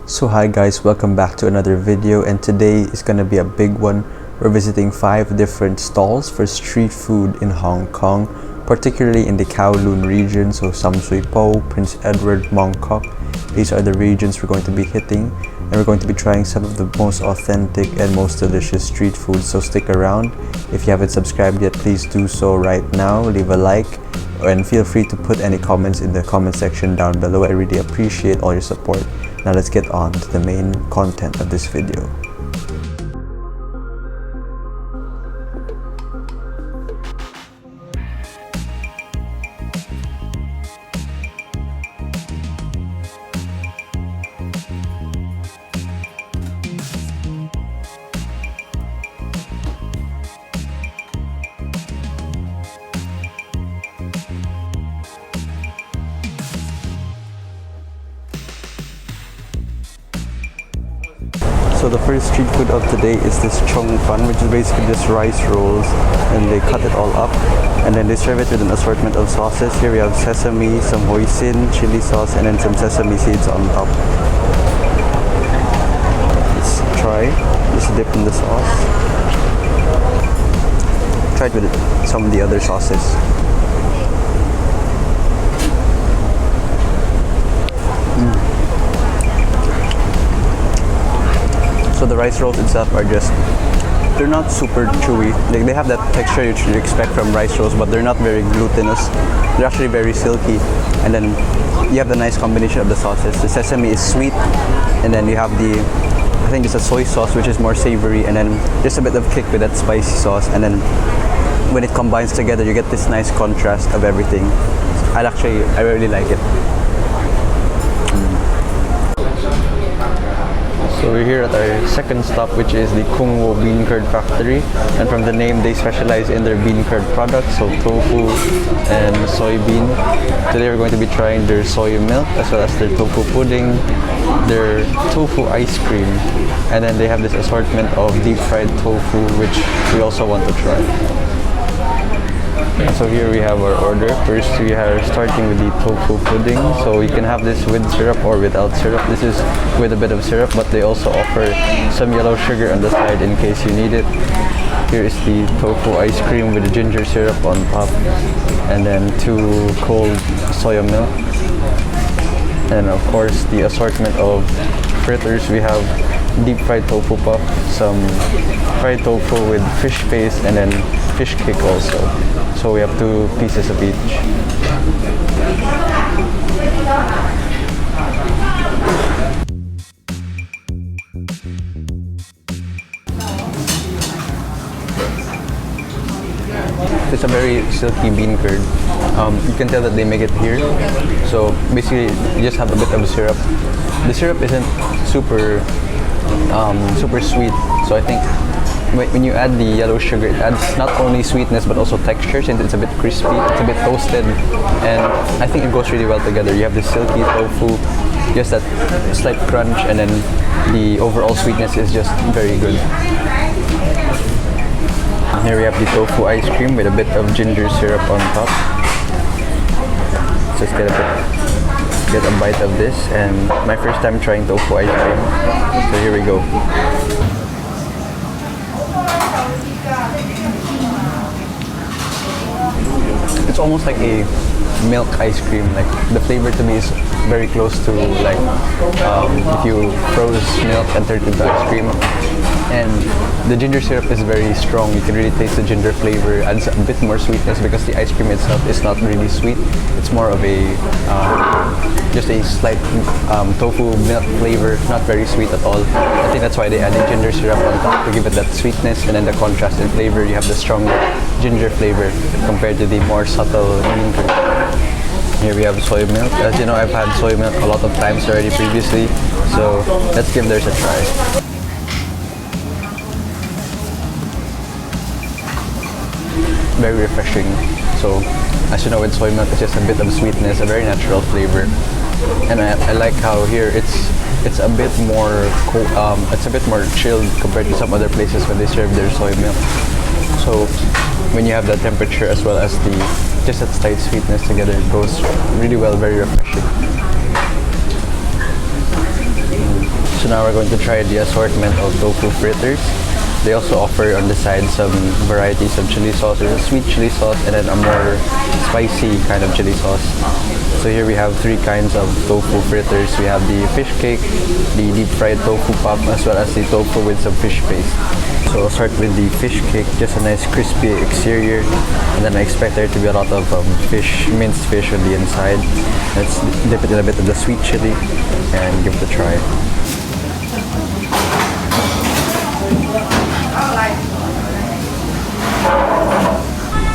So hi guys, welcome back to another video, and today is gonna be a big one. We're visiting 5 different stalls for street food in Hong Kong, particularly in the Kowloon region, so Sham Shui Po, Prince Edward, Mong Kok. These are the regions we're going to be hitting, and we're going to be trying some of the most authentic and most delicious street food, so stick around. If you haven't subscribed yet, please do so right now. Leave a like and feel free to put any comments in the comment section down below. I really appreciate all your support. Now let's get on to the main content of this video. So the first street food of today is this Chow Fun, which is basically just rice rolls, and they cut it all up and then they serve it with an assortment of sauces. Here we have sesame, some hoisin, chili sauce, and then some sesame seeds on top. Let's try. Just dip in the sauce. Try it with some of the other sauces. So the rice rolls itself are they're not super chewy. They have that texture you should expect from rice rolls, but they're not very glutinous. They're actually very silky. And then you have the nice combination of the sauces. The sesame is sweet, and then you have I think it's a soy sauce, which is more savory, and then just a bit of kick with that spicy sauce. And then when it combines together, you get this nice contrast of everything. I really like it. So we're here at our second stop, which is the Wo Beancurd Factory, and from the name they specialize in their bean curd products, so tofu and soybean. Today we're going to be trying their soy milk as well as their tofu pudding, their tofu ice cream, and then they have this assortment of deep fried tofu, which we also want to try. So here we have our order. First we are starting with the tofu pudding. So you can have this with syrup or without syrup. This is with a bit of syrup, but they also offer some yellow sugar on the side in case you need it. Here is the tofu ice cream with the ginger syrup on top, and then 2 cold soya milk. And of course the assortment of fritters. We have deep fried tofu puff, some fried tofu with fish paste, and then fish cake also. So we have 2 pieces of each. It's a very silky bean curd. You can tell that they make it here. So basically, you just have a bit of syrup. The syrup isn't super sweet. So I think when you add the yellow sugar, it adds not only sweetness but also texture, since it's a bit crispy, it's a bit toasted, and I think it goes really well together. You have the silky tofu, just that slight crunch, and then the overall sweetness is just very good. And here we have the tofu ice cream with a bit of ginger syrup on top. Let's just get a bite of this, and my first time trying tofu ice cream. So here we go. It's almost like a milk ice cream. Like the flavor to me is very close to like if you froze milk and turned it into ice cream. And the ginger syrup is very strong. You can really taste the ginger flavor. Adds a bit more sweetness because the ice cream itself is not really sweet. It's more of a just a slight tofu milk flavor, not very sweet at all. I think that's why they added ginger syrup on top to give it that sweetness, and then the contrast in flavor. You have the stronger ginger flavor compared to the more subtle bean curd. Here we have soy milk. As you know, I've had soy milk a lot of times already previously, so let's give theirs a try. Very refreshing. So, as you know, with soy milk, it's just a bit of sweetness, a very natural flavor, and I like how here it's a bit more chilled compared to some other places when they serve their soy milk. So when you have that temperature as well as just that slight sweetness together, it goes really well, very refreshing. So now we're going to try the assortment of tofu fritters. They also offer on the side some varieties of chili sauce. There's a sweet chili sauce and then a more spicy kind of chili sauce. So here we have 3 kinds of tofu fritters. We have the fish cake, the deep fried tofu puff, as well as the tofu with some fish paste. So I'll start with the fish cake, just a nice crispy exterior, and then I expect there to be a lot of fish, minced fish on the inside. Let's dip it in a bit of the sweet chili and give it a try.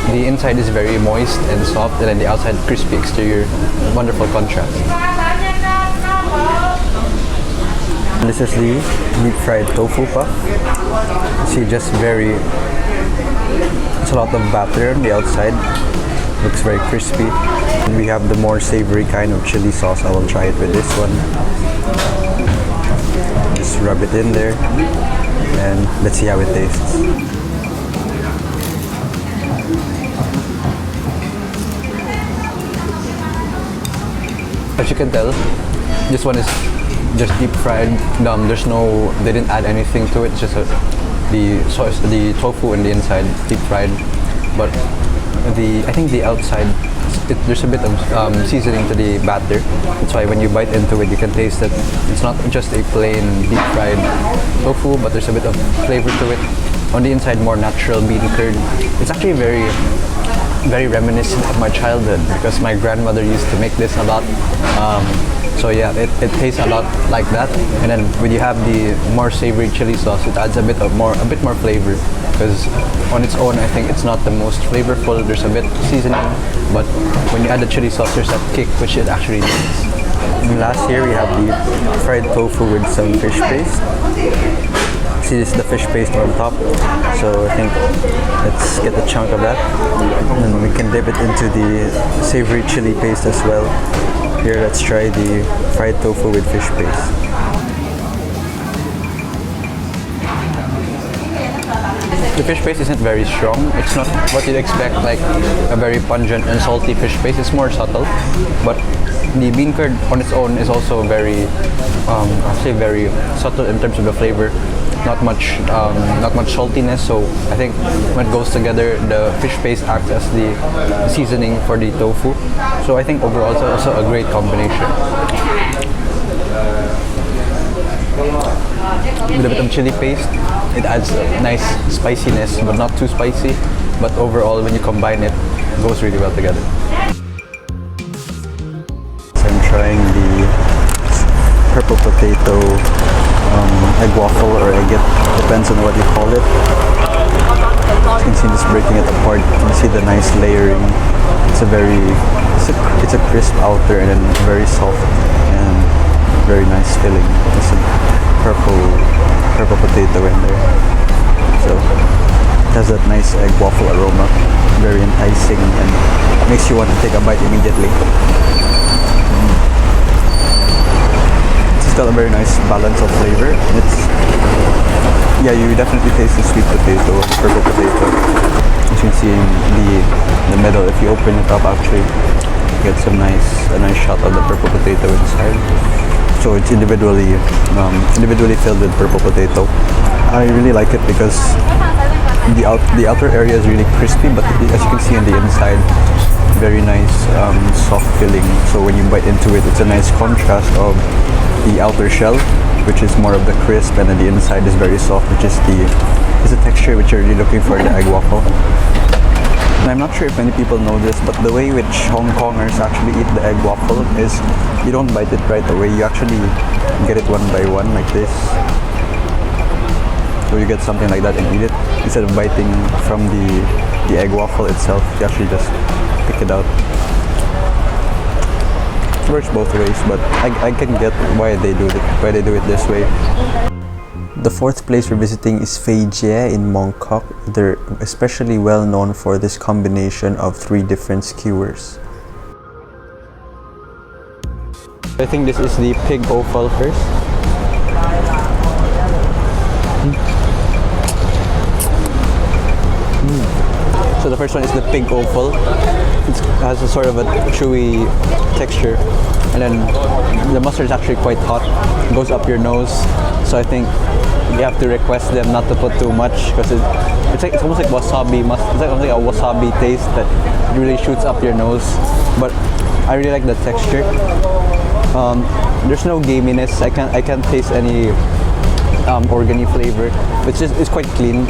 The inside is very moist and soft, and then the outside crispy exterior. Wonderful contrast. This is the deep fried tofu puff. See, just it's a lot of batter on the outside. Looks very crispy. And we have the more savory kind of chili sauce. I will try it with this one. Just rub it in there, and let's see how it tastes. As you can tell, this one is just deep fried. They didn't add anything to it. It's just the sauce, the tofu in the inside, deep fried. But I think the outside, there's a bit of seasoning to the batter. That's why when you bite into it, you can taste that it's not just a plain deep fried tofu, but there's a bit of flavor to it. On the inside, more natural bean curd. It's actually very reminiscent of my childhood because my grandmother used to make this a lot. So yeah, it tastes a lot like that. And then when you have the more savory chili sauce, it adds a bit more flavor. Because on its own, I think it's not the most flavorful. There's a bit of seasoning, but when you add the chili sauce, there's that kick which it actually needs. And last here we have the fried tofu with some fish paste. See, this is the fish paste on top. So I think let's get a chunk of that, and then we can dip it into the savory chili paste as well. Here, let's try the fried tofu with fish paste. The fish paste isn't very strong. It's not what you'd expect, like a very pungent and salty fish paste. It's more subtle. But the bean curd on its own is also very, I'll say very subtle in terms of the flavor. Not much saltiness. So I think when it goes together, the fish paste acts as the seasoning for the tofu. So I think overall it's also a great combination. With a bit of chili paste, it adds a nice spiciness, but not too spicy. But overall, when you combine it, it goes really well together. So I'm trying the purple potato egg waffle or eggette, depends on what you call it. You can see this breaking it apart. You can see the nice layering. It's a crisp outer and then very soft and very nice filling. There's some purple potato in there. So it has that nice egg waffle aroma, very enticing and makes you want to take a bite immediately. It's got a very nice balance of flavor. You definitely taste the sweet potato, purple potato. As you can see in the middle, if you open it up, actually you get a nice shot of the purple potato inside. So it's individually filled with purple potato. I really like it because the outer area is really crispy, but as you can see on the inside, very nice soft filling. So when you bite into it, it's a nice contrast of the outer shell, which is more of the crisp, and then the inside is very soft, which is the texture which you're really looking for in the egg waffle. And I'm not sure if many people know this, but the way which Hong Kongers actually eat the egg waffle is you don't bite it right away. You actually get it one by one like this. So you get something like that and eat it instead of biting from the egg waffle itself. You actually just pick it out. It works both ways, but I can get why they do it this way. The fourth place we're visiting is Fei Jie in Mong Kok. They're especially well known for this combination of 3 different skewers. I think this is the pig offal first. So So the first one is the pig offal. It has a sort of a chewy texture, and then the mustard is actually quite hot. It goes up your nose, so I think you have to request them not to put too much because it's almost like wasabi. It's like almost like a wasabi taste that really shoots up your nose. But I really like the texture. There's no gaminess. I can't taste any organy flavor. It's quite clean,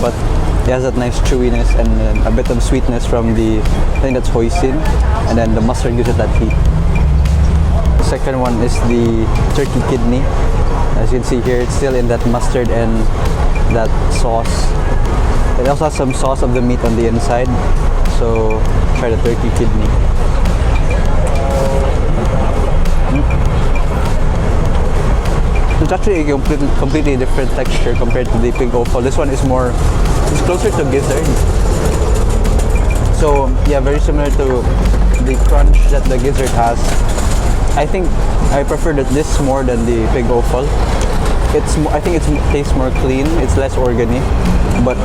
but it has that nice chewiness and a bit of sweetness from I think that's hoisin, and then the mustard gives it that heat. The second one is the turkey kidney. As you can see here, it's still in that mustard and that sauce. It also has some sauce of the meat on the inside, so try the turkey kidney. It's actually a completely different texture compared to the pig offal. This one is it's closer to gizzard. So yeah, very similar to the crunch that the gizzard has. I think I prefer this more than the pig offal. I think it tastes more clean. It's less organy, but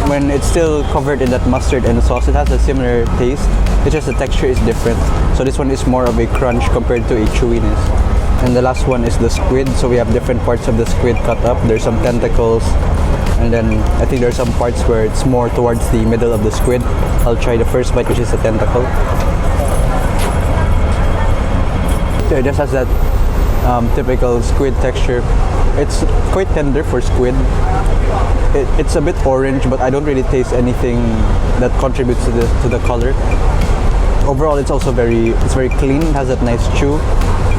when it's still covered in that mustard and sauce, it has a similar taste. It's just the texture is different. So this one is more of a crunch compared to a chewiness. And the last one is the squid. So we have different parts of the squid cut up. There's some tentacles, and then I think there's some parts where it's more towards the middle of the squid. I'll try the first bite, which is the tentacle. So it just has that typical squid texture. It's quite tender for squid. It's a bit orange, but I don't really taste anything that contributes to the color. Overall, it's very clean. It has that nice chew,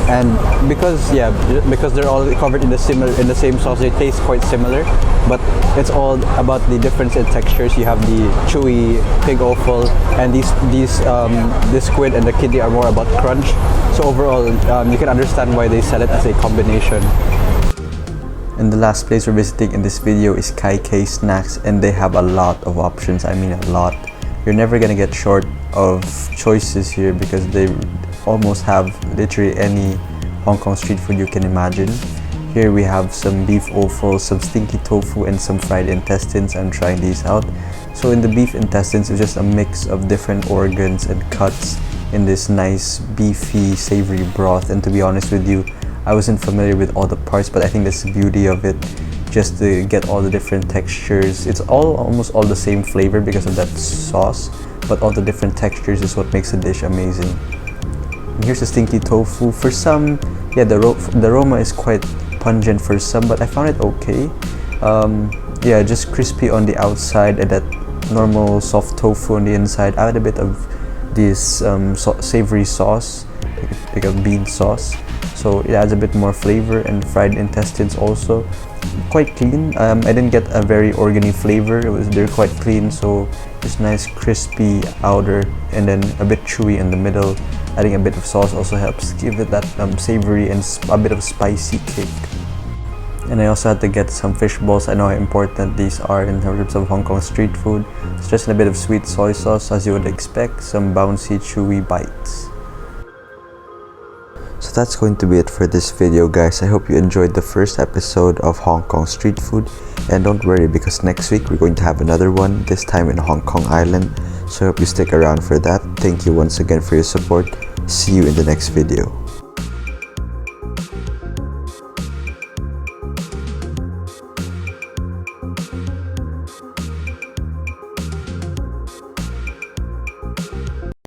and because they're all covered in the same sauce, they taste quite similar. But it's all about the difference in textures. You have the chewy pig offal, and this squid and the kidney are more about crunch. So overall, you can understand why they sell it as a combination. And the last place we're visiting in this video is Kei Snacks, and they have a lot of options. I mean a lot. You're never gonna get short of choices here because they almost have literally any Hong Kong street food you can imagine. Here we have some beef offal, some stinky tofu, and some fried intestines. I'm trying these out. So in the beef intestines, it's just a mix of different organs and cuts in this nice beefy savory broth. And to be honest with you, I wasn't familiar with all the parts, but I think that's the beauty of it, just to get all the different textures. It's almost all the same flavor because of that sauce, but all the different textures is what makes the dish amazing. And here's the stinky tofu. For some, yeah, the aroma is quite pungent for some, but I found it okay. Yeah, just crispy on the outside and that normal soft tofu on the inside. I had a bit of this savory sauce, like a bean sauce. So it adds a bit more flavor, and fried intestines also quite clean. I didn't get a very organy flavor. They're quite clean, so just nice crispy outer and then a bit chewy in the middle. Adding a bit of sauce also helps give it that savory and a bit of spicy kick. And I also had to get some fish balls. I know how important these are in terms of Hong Kong street food. It's just a bit of sweet soy sauce as you would expect, some bouncy chewy bites. So that's going to be it for this video, guys. I hope you enjoyed the first episode of Hong Kong street food, and don't worry because next week we're going to have another one, this time in Hong Kong Island. So I hope you stick around for that. Thank you once again for your support. See you in the next video.